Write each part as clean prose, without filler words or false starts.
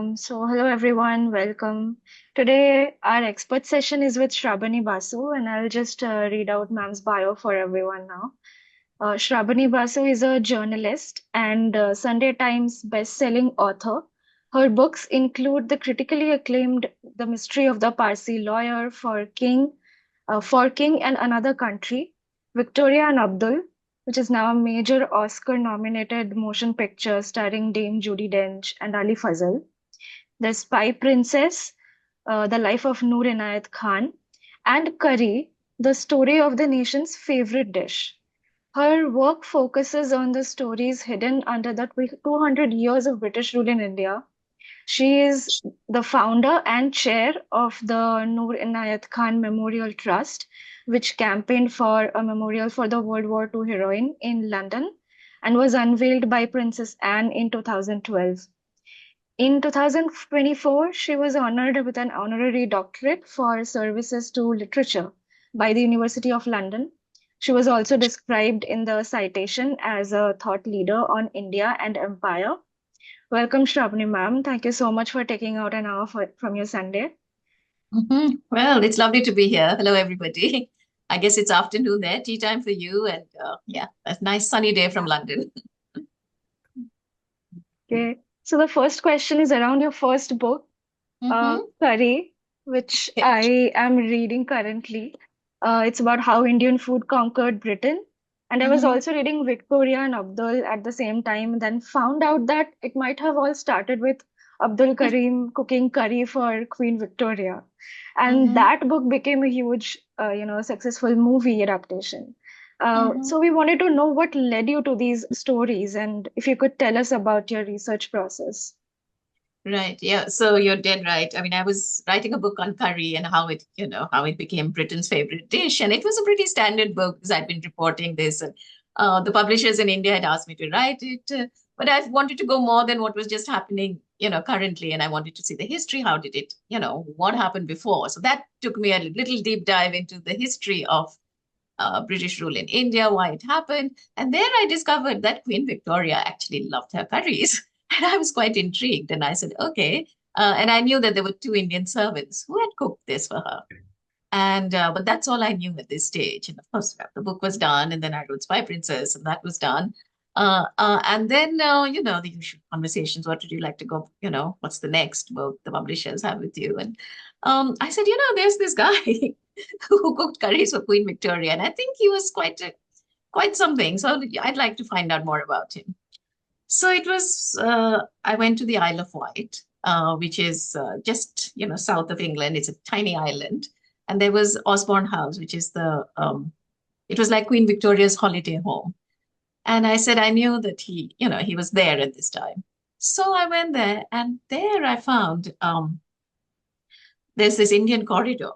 Hello everyone, welcome. Today, our expert session is with Shrabani Basu, and I'll just read out ma'am's bio for everyone now. Shrabani Basu is a journalist and Sunday Times best-selling author. Her books include the critically acclaimed The Mystery of the Parsi Lawyer for King and Another Country, Victoria and Abdul, which is now a major Oscar-nominated motion picture starring Dame Judi Dench and Ali Fazal. The Spy Princess, The Life of Noor Inayat Khan, and Curry, the story of the nation's favorite dish. Her work focuses on the stories hidden under the 200 years of British rule in India. She is the founder and chair of the Noor Inayat Khan Memorial Trust, which campaigned for a memorial for the World War II heroine in London and was unveiled by Princess Anne in 2012. In 2024, she was honored with an honorary doctorate for services to literature by the University of London. She was also described in the citation as a thought leader on India and empire. Welcome, Shrabani ma'am. Thank you so much for taking out an hour from your Sunday. Well, it's lovely to be here. Hello, everybody. I guess it's afternoon there, tea time for you, and yeah, a nice sunny day from London. Okay. So the first question is around your first book, hmm Curry, which I am reading currently. It's about how Indian food conquered Britain. And I was hmm also reading Victoria and Abdul at the same time, then found out that it might have all started with Abdul Karim cooking curry for Queen Victoria. And hmm that book became a huge, successful movie adaptation. hmm So we wanted to know what led you to these stories, and if you could tell us about your research process. Right. Yeah. So you're dead right. I mean, I was writing a book on curry and how it became Britain's favorite dish. And it was a pretty standard book because I'd been reporting this. And the publishers in India had asked me to write it. But I wanted to go more than what was just happening, currently. And I wanted to see the history. How did it, what happened before? So that took me a little deep dive into the history of British rule in India, why it happened. And there I discovered that Queen Victoria actually loved her curries. And I was quite intrigued. And I said, okay. And I knew that there were two Indian servants who had cooked this for her. And but that's all I knew at this stage. And of course, the book was done, and then I wrote Spy Princess, and that was done. And then the usual conversations. What would you like to go? What's the next book the publishers have with you? And I said, there's this guy who cooked curries for Queen Victoria, and I think he was quite something. So I'd like to find out more about him. So it was. I went to the Isle of Wight, which is just south of England. It's a tiny island, and there was Osborne House, which is the. It was like Queen Victoria's holiday home, and I said I knew that he was there at this time. So I went there, and there I found there's this Indian corridor.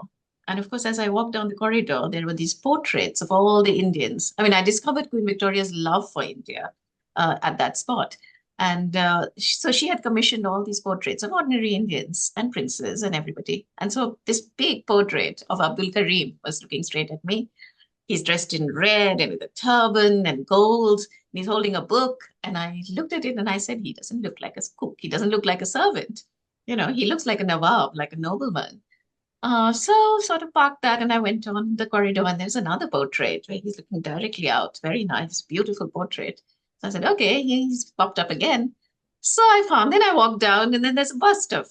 And of course, as I walked down the corridor, there were these portraits of all the Indians. I mean, I discovered Queen Victoria's love for India at that spot. And so she had commissioned all these portraits of ordinary Indians and princes and everybody. And so this big portrait of Abdul Karim was looking straight at me. He's dressed in red and with a turban and gold. And he's holding a book. And I looked at it and I said, he doesn't look like a cook. He doesn't look like a servant. He looks like a Nawab, like a nobleman. So sort of parked that and I went on the corridor and there's another portrait where he's looking directly out. Very nice, beautiful portrait. So I said, okay, he's popped up again. So I found, then I walked down and then there's a bust of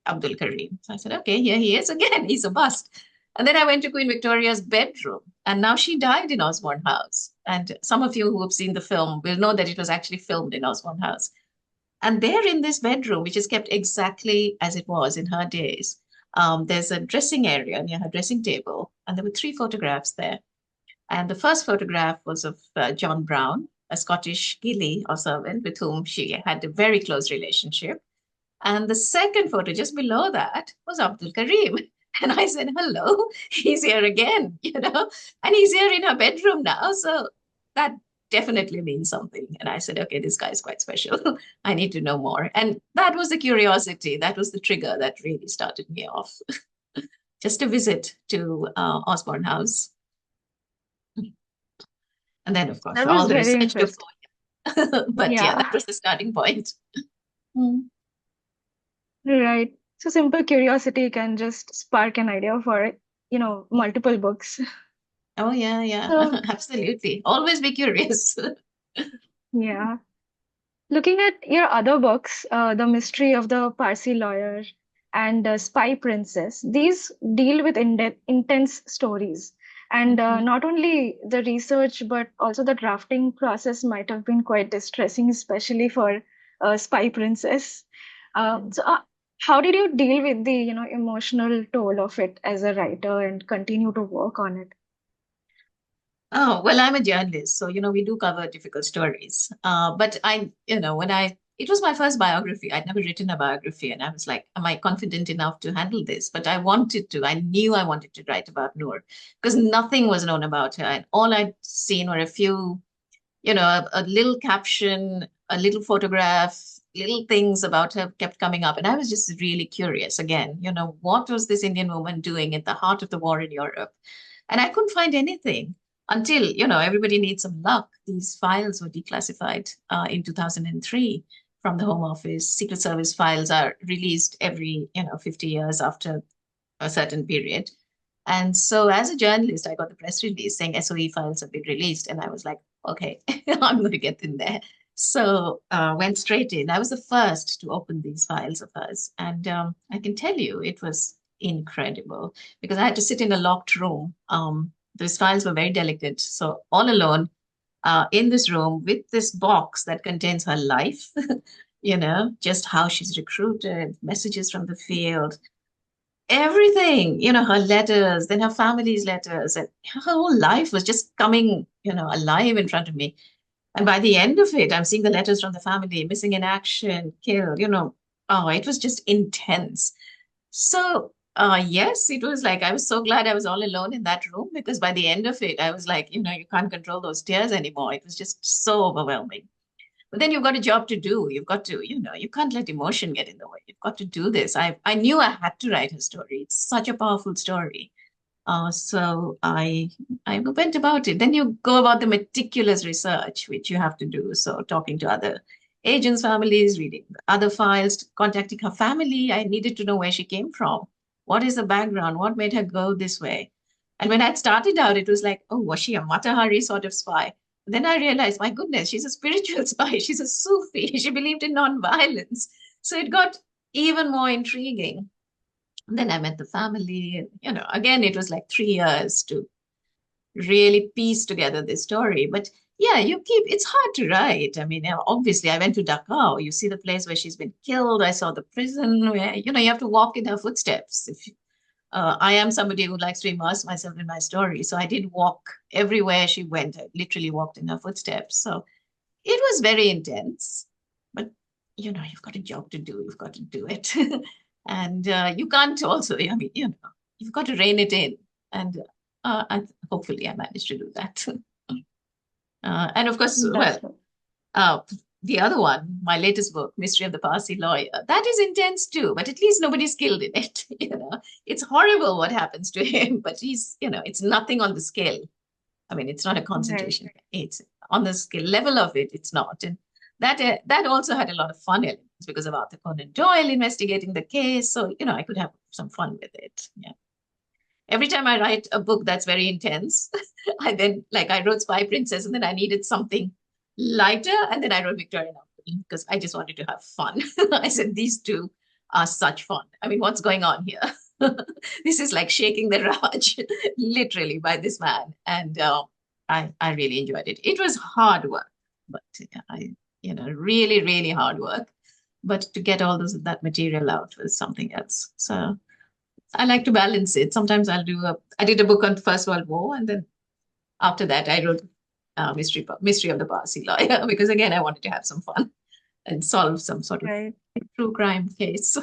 Abdul Karim. So I said, okay, here he is again. He's a bust. And then I went to Queen Victoria's bedroom and now she died in Osborne House. And some of you who have seen the film will know that it was actually filmed in Osborne House. And there in this bedroom, which is kept exactly as it was in her days, there's a dressing area near her dressing table, and there were three photographs there. And the first photograph was of John Brown, a Scottish gillie or servant with whom she had a very close relationship. And the second photo, just below that, was Abdul Karim. And I said, hello, he's here again, and he's here in her bedroom now. So that definitely means something. And I said, okay, this guy is quite special. I need to know more. And that was the curiosity. That was the trigger that really started me off. Just a visit to Osborne House. And then, of course, That was all the very research interesting. before. But yeah, Yeah. that was the starting point. Mm. Right. So simple curiosity can just spark an idea for, multiple books. Oh, yeah, yeah, So, absolutely. Always be curious. yeah. Looking at your other books, The Mystery of the Parsi Lawyer and Spy Princess, these deal with intense stories. And Mhm. not only the research, but also the drafting process might have been quite distressing, especially for Spy Princess. How did you deal with the, emotional toll of it as a writer and continue to work on it? Oh, well, I'm a journalist, so we do cover difficult stories. But it was my first biography. I'd never written a biography, and I was like, am I confident enough to handle this? But I wanted to. I knew I wanted to write about Noor because nothing was known about her, and all I'd seen were a few, a little caption, a little photograph, little things about her kept coming up, and I was just really curious. Again, what was this Indian woman doing at the heart of the war in Europe? And I couldn't find anything until, everybody needs some luck. These files were declassified in 2003 from the Home Office. Secret Service files are released every, 50 years after a certain period. And so as a journalist, I got the press release saying SOE files have been released. And I was like, okay, I'm going to get in there. So went straight in. I was the first to open these files of hers. And I can tell you, it was incredible because I had to sit in a locked room. Those files were very delicate. So all alone in this room with this box that contains her life, just how she's recruited, messages from the field, everything, her letters, then her family's letters, and her whole life was just coming, alive in front of me. And by the end of it, I'm seeing the letters from the family, missing in action, killed, oh, it was just intense. So, yes, it was like I was so glad I was all alone in that room because by the end of it, I was like, you can't control those tears anymore. It was just so overwhelming. But then you've got a job to do. You've got to, you can't let emotion get in the way. You've got to do this. I knew I had to write a story. It's such a powerful story. So I went about it. Then you go about the meticulous research which you have to do. So talking to other agents' families, reading other files, contacting her family. I needed to know where she came from. What is the background? What made her go this way? And when I started out, it was like, oh, was she a Matahari sort of spy? Then I realized, my goodness, she's a spiritual spy. She's a Sufi. She believed in non-violence. So it got even more intriguing. Then I met the family. And, again, it was like 3 years to really piece together this story. But yeah, it's hard to write. I mean, obviously, I went to Dachau. You see the place where she's been killed. I saw the prison where, you have to walk in her footsteps. I am somebody who likes to immerse myself in my story. So I did walk everywhere she went. I literally walked in her footsteps. So it was very intense. But, you've got a job to do. You've got to do it. And you can't also, I mean, you've got to rein it in. And hopefully I managed to do that. And of course, That's well, true. uh, the other one, my latest book, Mystery of the Parsi Lawyer, that is intense too, but at least nobody's killed in it. It's horrible what happens to him, but it's nothing on the scale. I mean, it's not a Right. concentration. It's on the scale level of it. It's not, and that also had a lot of fun elements because of Arthur Conan Doyle investigating the case. So I could have some fun with it. Yeah. Every time I write a book that's very intense, I wrote Spy Princess, and then I needed something lighter, and then I wrote Victorian Abdul because I just wanted to have fun. I said these two are such fun. I mean, what's going on here? This is like shaking the Raj, literally, by this man, and I really enjoyed it. It was hard work, but really really hard work. But to get all that material out was something else. So I like to balance it. Sometimes I did a book on First World War, and then after that, I wrote Mystery of the Parsi Lawyer, because again, I wanted to have some fun and solve some sort of Right. true crime case.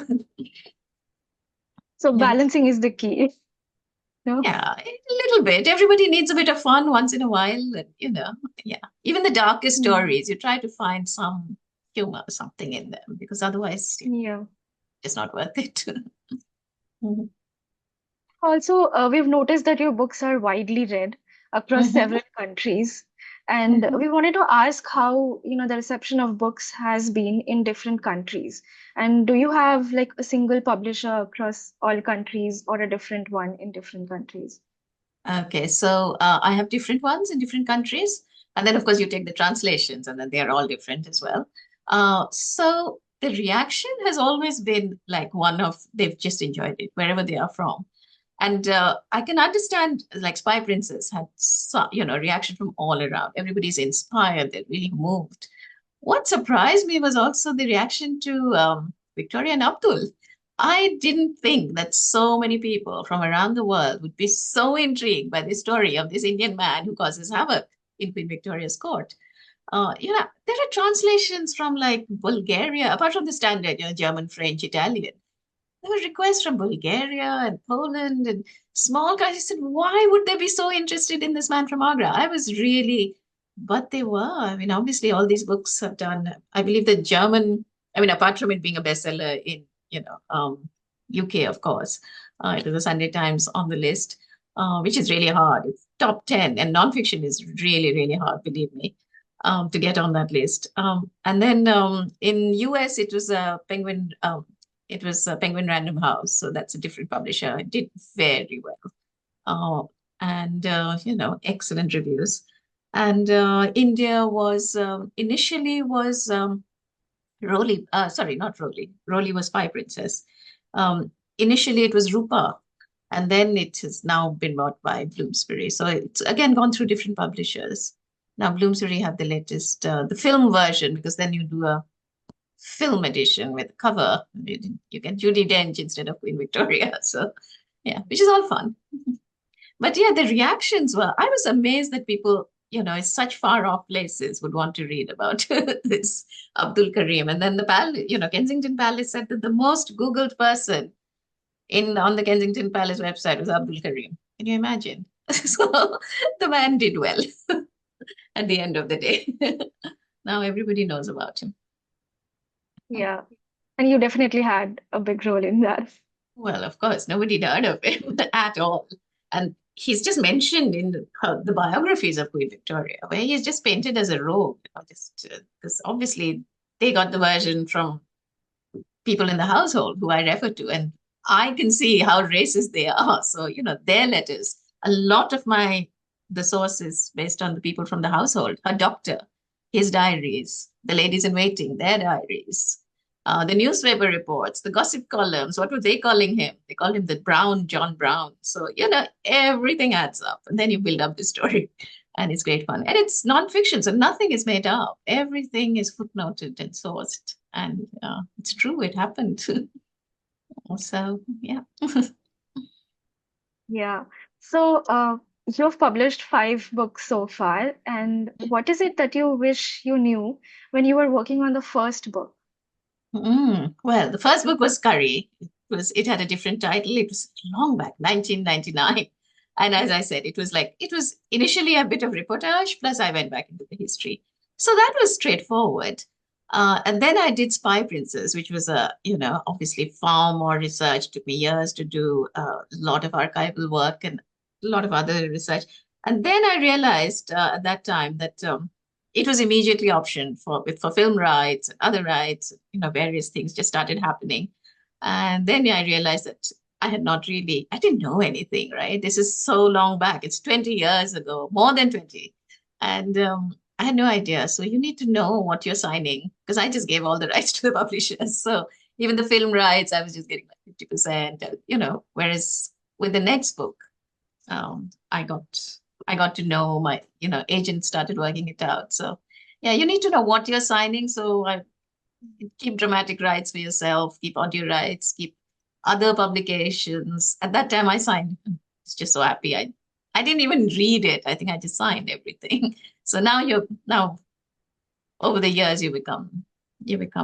So Yeah. balancing is the key. No? Yeah, a little bit. Everybody needs a bit of fun once in a while. And, yeah. Even the darkest Mm. stories, you try to find some humor, something in them, because otherwise, Yeah. it's not worth it. Mhm. Also, we've noticed that your books are widely read across Mhm. several countries. And Mhm. we wanted to ask how, the reception of books has been in different countries. And do you have like a single publisher across all countries or a different one in different countries? Okay, so I have different ones in different countries. And then, of course, you take the translations, and then they're all different as well. So the reaction has always been like one of they've just enjoyed it wherever they are from. And I can understand, like Spy Princess had, reaction from all around. Everybody's inspired. They're really moved. What surprised me was also the reaction to Victoria and Abdul. I didn't think that so many people from around the world would be so intrigued by the story of this Indian man who causes havoc in Queen Victoria's court. There are translations from like Bulgaria, apart from the standard, German, French, Italian. There were requests from Bulgaria and Poland and small countries. I said, why would they be so interested in this man from Agra? I was really, but they were. I mean, obviously, all these books have done. I believe the German. I mean, apart from it being a bestseller in UK, of course, it was the Sunday Times on the list, which is really hard. It's top 10, and nonfiction is really, really hard. Believe me. To get on that list. And then in US, it was a Penguin. It was Penguin Random House, so that's a different publisher. It did very well, and excellent reviews. And India was initially was Rowley. Sorry, not Rowley. Rowley was Spy Princess. Initially, it was Rupa, and then it has now been bought by Bloomsbury. So it's again gone through different publishers. Now Bloomsbury have the latest, the film version, because then you do a film edition with cover. You get Judi Dench instead of Queen Victoria. So, yeah, which is all fun. But yeah, the reactions were, I was amazed that people, in such far off places would want to read about this Abdul Karim. And then the palace, Kensington Palace said that the most Googled person in on the Kensington Palace website was Abdul Karim. Can you imagine? So the man did well at the end of the day. Now everybody knows about him. Yeah. And you definitely had a big role in that. Well, of course, nobody heard of him at all. And he's just mentioned in the biographies of Queen Victoria, where he's just painted as a rogue, just because obviously they got the version from people in the household who I refer to, and I can see how racist they are. So, their letters, a lot of the sources based on the people from the household, her doctor, his diaries, the ladies in waiting, their diaries, the newspaper reports, the gossip columns. What were they calling him? They called him the Brown John Brown. So, everything adds up. And then you build up the story. And it's great fun. And it's nonfiction, so nothing is made up. Everything is footnoted and sourced. And it's true, it happened. So, yeah. Yeah. So, you've published 5 books so far, and what is it that you wish you knew when you were working on the first book? Well, the first book was Curry. It had a different title. It was long back, 1999. And as I said, it was initially a bit of reportage, plus I went back into the history. So that was straightforward. And then I did Spy Princess, which was obviously far more research. Took me years to do a lot of archival work and a lot of other research. And then I realized at that time that it was immediately optioned for film rights and other rights, various things just started happening. And then I realized that I didn't know anything, right? This is so long back. It's 20 years ago, more than 20. And I had no idea. So you need to know what you're signing, because I just gave all the rights to the publishers. So even the film rights, I was just getting like 50%, whereas with the next book, um, I got I got to know my, agent started working it out. So yeah, you need to know what you're signing. So I keep dramatic rights for yourself, keep audio rights, keep other publications. At that time I signed. I was just so happy. I didn't even read it. I think I just signed everything. So now over the years you become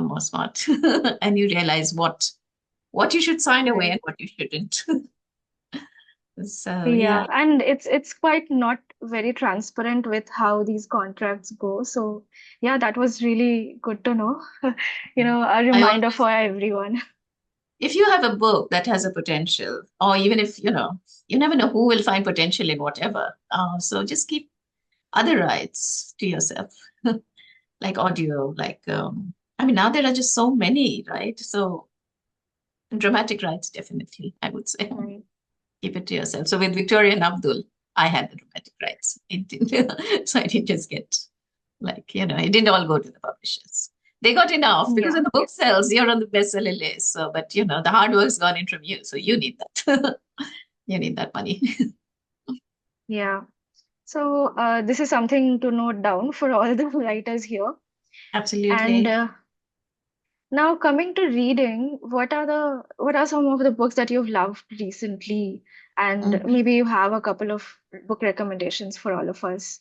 more smart and you realize what you should sign away Right. and what you shouldn't. So yeah. Yeah, and it's quite not very transparent with how these contracts go. So, yeah, that was really good to know. A I reminder always for everyone. If you have a book that has a potential, or even if, you never know who will find potential in whatever. So just other rights to yourself, like audio, like I mean, now there are just so many, right? So dramatic rights, definitely, I would say. Right. Keep it to yourself. So with Victoria and Abdul, I had the dramatic rights. It didn't, so I didn't just get like, it didn't all go to the publishers. They got enough because Yeah. when the book sells, you're on the bestseller list. So, but the hard work's gone in from you. So you need that. You need that money. Yeah. So this is something to note down for all the writers here. And Absolutely. now coming to reading, what are some of the books that you've loved recently? And Mhm. maybe you have a couple of book recommendations for all of us.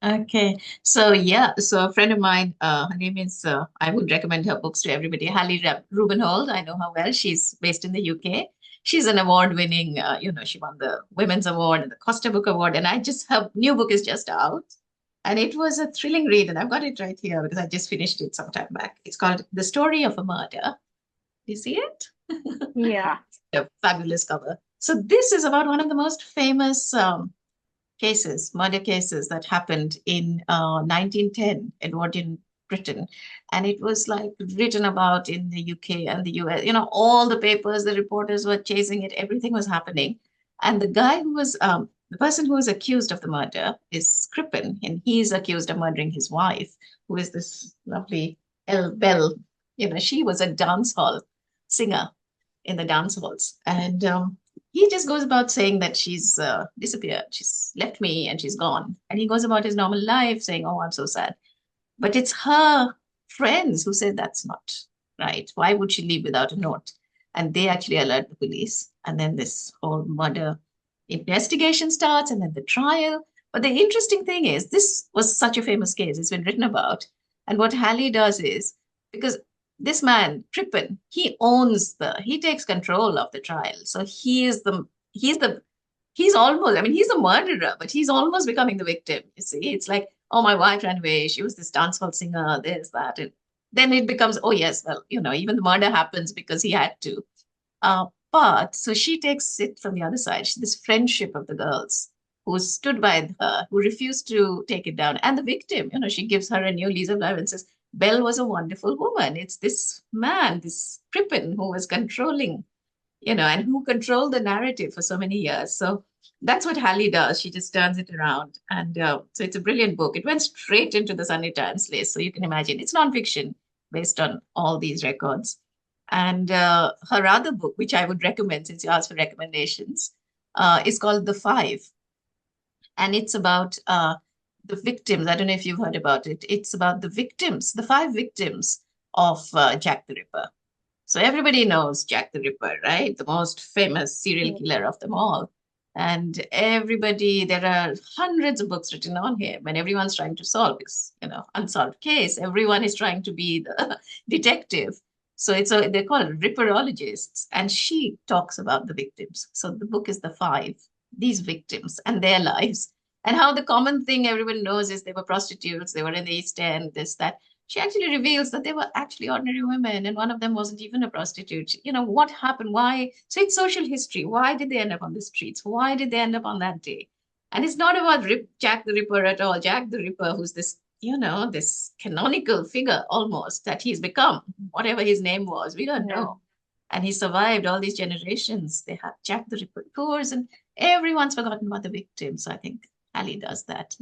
Okay. So yeah, so a friend of mine, her name is I would recommend her books to everybody. Rubenhold. I know her well. She's based in the UK. She's an award-winning, she won the Women's Award and the Costa Book Award. And her new book is just out. And it was a thrilling read. And I've got it right here because I just finished it some time back. It's called The Story of a Murder. Do you see it? Yeah. A fabulous cover. So this is about one of the most famous murder cases that happened in 1910, Edwardian Britain. And it was like written about in the UK and the US. All the papers, the reporters were chasing it, everything was happening. And the person who was accused of the murder is Crippen, and he's accused of murdering his wife, who is this lovely Elle Bell. She was a dance hall singer in the dance halls. And he just goes about saying that she's disappeared. She's left me and she's gone. And he goes about his normal life saying, "Oh, I'm so sad." But it's her friends who said that's not right. Why would she leave without a note? And they actually alert the police. And then this whole murder investigation starts and then the trial. But the interesting thing is, this was such a famous case. It's been written about. And what Halley does is, because this man, Crippen, he takes control of the trial. So he's almost, I mean, he's a murderer, but he's almost becoming the victim. You see, it's like, oh, my wife ran away. She was this dancehall singer, this, that. And then it becomes, oh, yes, well, even the murder happens because he had to. But so she takes it from the other side. This friendship of the girls who stood by her, who refused to take it down. And the victim, she gives her a new lease of life and says, Belle was a wonderful woman. It's this man, this Crippen, who was controlling, and who controlled the narrative for so many years. So that's what Hallie does. She just turns it around. And so it's a brilliant book. It went straight into the Sunday Times list. So you can imagine it's nonfiction based on all these records. And her other book, which I would recommend since you asked for recommendations, is called The Five. And it's about the victims. I don't know if you've heard about it. It's about the victims, the five victims of Jack the Ripper. So everybody knows Jack the Ripper, right? The most famous serial Yeah. killer of them all. And there are hundreds of books written on him, and everyone's trying to solve this, unsolved case. Everyone is trying to be the detective. So they're called Ripperologists, and she talks about the victims. So the book is The Five, these victims and their lives, and how the common thing everyone knows is they were prostitutes, they were in the East End, this, that. She actually reveals that they were actually ordinary women, and one of them wasn't even a prostitute. What happened? Why? So it's social history. Why did they end up on the streets? Why did they end up on that day? And it's not about Jack the Ripper at all. Jack the Ripper, who's this canonical figure almost that he's become, whatever his name was, we don't Yeah. know. And he survived all these generations. They have Jack the Ripper tours, and everyone's forgotten about the victims. So I think Ali does that.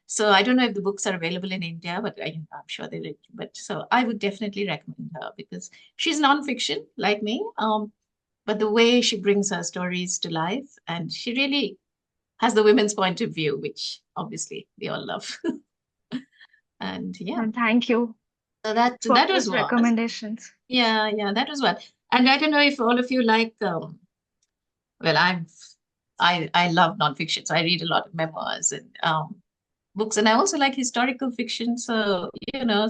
So I don't know if the books are available in India, but I'm sure they're. But so I would definitely recommend her because she's nonfiction like me. But the way she brings her stories to life, and she really has the women's point of view, which obviously we all love. And yeah, And thank you so that for that was those one. recommendations. Yeah, that was one. And I don't know if all of you like. Well, I love nonfiction, so I read a lot of memoirs and books, and I also like historical fiction. So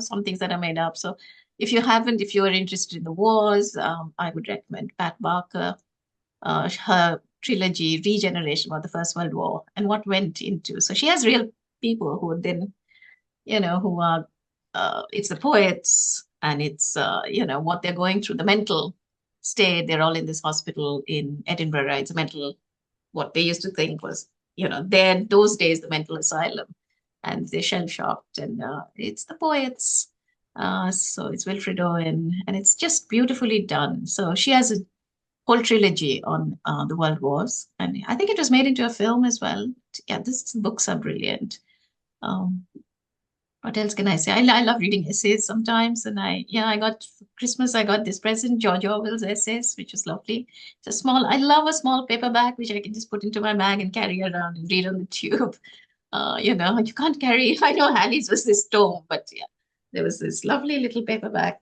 some things that are made up. So if you are interested in the wars, I would recommend Pat Barker, her trilogy Regeneration about the First World War and what went into. So she has real people who then who are it's the poets and it's what they're going through, the mental state. They're all in this hospital in Edinburgh, right? It's a mental, what they used to think was, there those days, the mental asylum. and they're shell shocked, and it's the poets. So it's Wilfred Owen, and it's just beautifully done. So she has a whole trilogy on the World Wars, and I think it was made into a film as well. Yeah, these books are brilliant. Um, what else can I say? I love reading essays sometimes, and I got for Christmas I got this present, George Orwell's essays, which is lovely. It's a small. I love a small paperback which I can just put into my bag and carry around and read on the tube. You can't carry. I know Hallie's was this tome, but yeah, there was this lovely little paperback.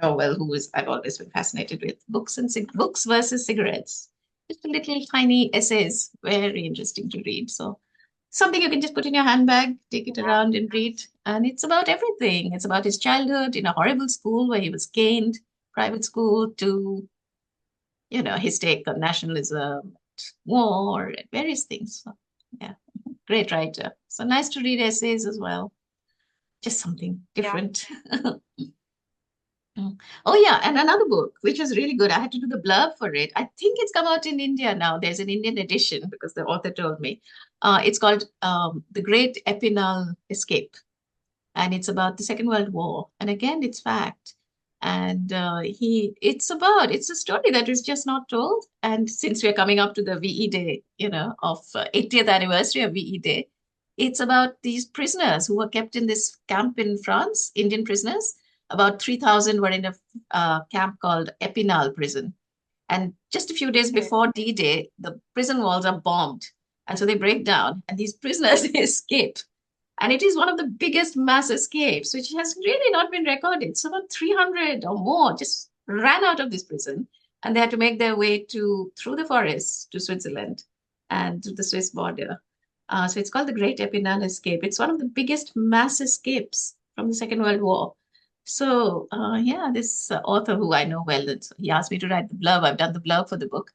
Orwell, who was I've always been fascinated with books and books versus cigarettes. Just a little tiny essays, very interesting to read. So something you can just put in your handbag, take it around and read. And it's about everything. It's about his childhood in a horrible school where he was caned, private school, to, his take on nationalism, war, and various things. So, yeah, great writer. So nice to read essays as well. Just something Yeah. different. Oh yeah, and another book which was really good. I had to do the blurb for it. I think it's come out in India now. There's an Indian edition because the author told me. It's called The Great Epinal Escape, and it's about the Second World War. And again, it's fact. And it's a story that is just not told. And since we're coming up to the VE Day, of 80th anniversary of VE Day, it's about these prisoners who were kept in this camp in France, Indian prisoners. About 3,000 were in a camp called Epinal prison. And just a few days Okay. before D-Day, the prison walls are bombed. And so they break down, and these prisoners escape, and it is one of the biggest mass escapes, which has really not been recorded. So about 300 or more just ran out of this prison, and they had to make their way through the forests to Switzerland and to the Swiss border. So it's called the Great Epinal Escape. It's one of the biggest mass escapes from the Second World War. So yeah, this author who I know well, he asked me to write the blurb. I've done the blurb for the book.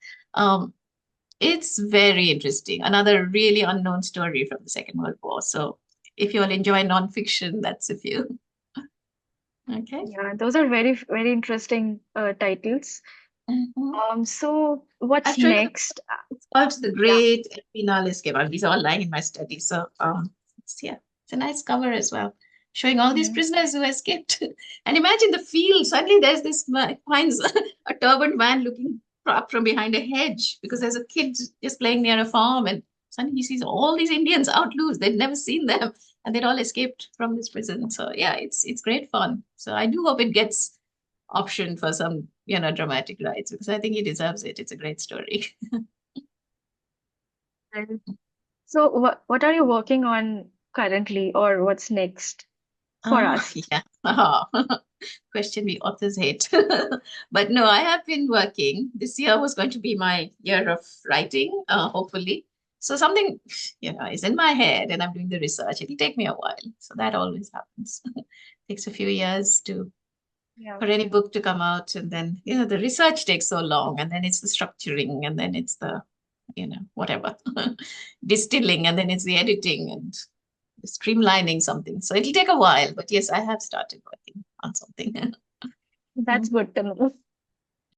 It's very interesting. Another really unknown story from the Second World War. So if you all enjoy nonfiction, that's a few. Okay. Yeah, those are very, very interesting titles. Mhm. So what's I'll show you next? it's called The Yeah. Great Penal Escape. These are all lying in my study. So yeah, it's a nice cover as well, showing all these Mhm. prisoners who escaped. And imagine the field. Suddenly there's this finds a turbaned man looking up from behind a hedge because there's a kid just playing near a farm, and suddenly he sees all these Indians out loose. They'd never seen them, and they'd all escaped from this prison. So yeah, it's great fun. So I do hope it gets option for some, dramatic rides because I think he deserves it. It's a great story. And so what are you working on currently, or what's next for us? Yeah. Question we authors hate. But no, I have been working. This year was going to be my year of writing, hopefully. So something, is in my head and I'm doing the research. It'll take me a while. So that always happens. Takes a few years to Yeah. for any book to come out. And then, the research takes so long. And then it's the structuring, and then it's the, whatever, distilling, and then it's the editing and streamlining something. So it'll take a while, but yes, I have started working on something. That's good to know.